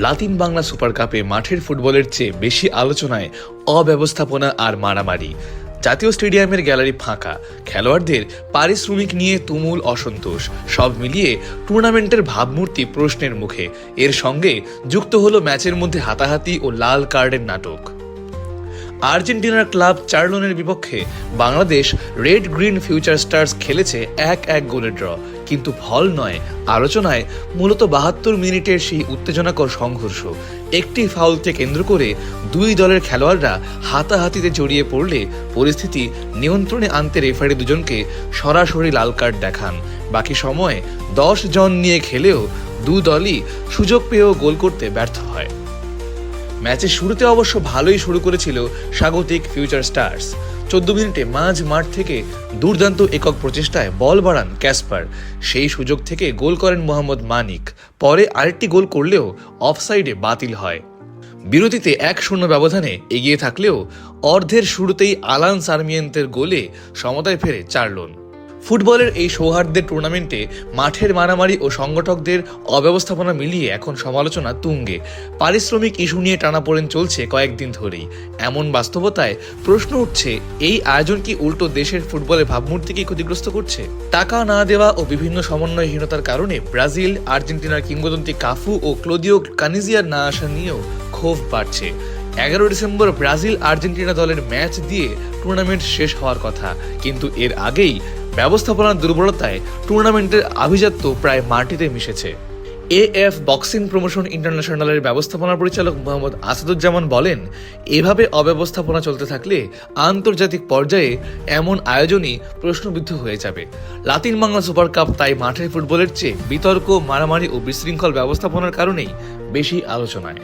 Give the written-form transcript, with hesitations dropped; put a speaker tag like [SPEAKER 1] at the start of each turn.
[SPEAKER 1] Latin Bangla super কাপে মাঠের ফুটবলের চেয়ে বেশি আলোচনায় অব্যবস্থাপনা আর মারামারি। জাতীয় স্টেডিয়ামের গ্যালারি ফাঁকা, খেলোয়াড়দের পারিশ্রমিক নিয়ে তুমুল অসন্তোষ, সব মিলিয়ে টুর্নামেন্টের ভাবমূর্তি প্রশ্নের মুখে। এর সঙ্গে যুক্ত হলো ম্যাচের মধ্যে হাতাহাতি ও লাল কার্ডের নাটক। আর্জেন্টিনার ক্লাব চার্লোনের বিপক্ষে Bangladesh red green future stars খেলেছে 1-1 গোলের ড্র, কিন্তু ফল নয়, আলোচনায় মূলত 72 মিনিটের সেই উত্তেজনাকর সংঘর্ষ। একটি ফাউলকে কেন্দ্র করে দুই দলের খেলোয়াড়রা হাতাহাতিতে জড়িয়ে পড়লে পরিস্থিতি নিয়ন্ত্রণে আনতে রেফারি দুজনকে সরাসরি লাল কার্ড দেখান। বাকি সময়ে 10 জন নিয়ে খেলেও দু দলই সুযোগ পেয়েও গোল করতে ব্যর্থ হয়। ম্যাচের শুরুতে অবশ্য ভালোই শুরু করেছিল স্বাগতিক ফিউচার স্টার্স। 14 মিনিটে মাঝ মাঠ থেকে দুর্দান্ত একক প্রচেষ্টায় বল বাড়ান ক্যাসপার, সেই সুযোগ থেকে গোল করেন মোহাম্মদ মানিক। পরে আরেকটি গোল করলেও অফসাইডে বাতিল হয়। বিরতিতে 1-0 ব্যবধানে এগিয়ে থাকলেও অর্ধের শুরুতেই আলান সার্মিয়েন্তের গোলে সমতায় ফেরে চার্লোন। ফুটবলের এই সৌহার্দ্যের টুর্নামেন্টে মাঠের মারামারি ও সংগঠকদের অব্যবস্থাপনা মিলিয়ে এখন সমালোচনা তুঙ্গে। পারিশ্রমিক ইস্যু নিয়ে টানাপোড়েন চলছে কয়েকদিন ধরেই। এমন বাস্তবতায় প্রশ্ন উঠছে, এই আয়োজন কি উল্টো দেশের ফুটবলের ভাবমূর্তিকে ক্ষতিগ্রস্ত করছে? টাকা না দেওয়া ও বিভিন্ন সমন্বয়হীনতার কারণে ব্রাজিল, আর্জেন্টিনার কিংবদন্তি কাফু ও ক্লোদিও কানিজিয়ার না আসা নিয়েও ক্ষোভ বাড়ছে। 11 ডিসেম্বর ব্রাজিল আর্জেন্টিনা দলের ম্যাচ দিয়ে টুর্নামেন্ট শেষ হওয়ার কথা, কিন্তু এর আগেই ব্যবস্থাপনার দুর্বলতায় টুর্নামেন্টের আভিজাত্য প্রায় মাটিতে মিশেছে। এএফ বক্সিং প্রমোশন ইন্টারন্যাশনালের ব্যবস্থাপনা পরিচালক মোহাম্মদ আসাদুজ্জামান বলেন, এভাবে অব্যবস্থাপনা চলতে থাকলে আন্তর্জাতিক পর্যায়ে এমন আয়োজনই প্রশ্নবিদ্ধ হয়ে যাবে। লাতিন বাংলা সুপার কাপ তাই মাঠের ফুটবলের চেয়ে বিতর্ক, মারামারি ও বিশৃঙ্খল ব্যবস্থাপনার কারণেই বেশি আলোচনায়।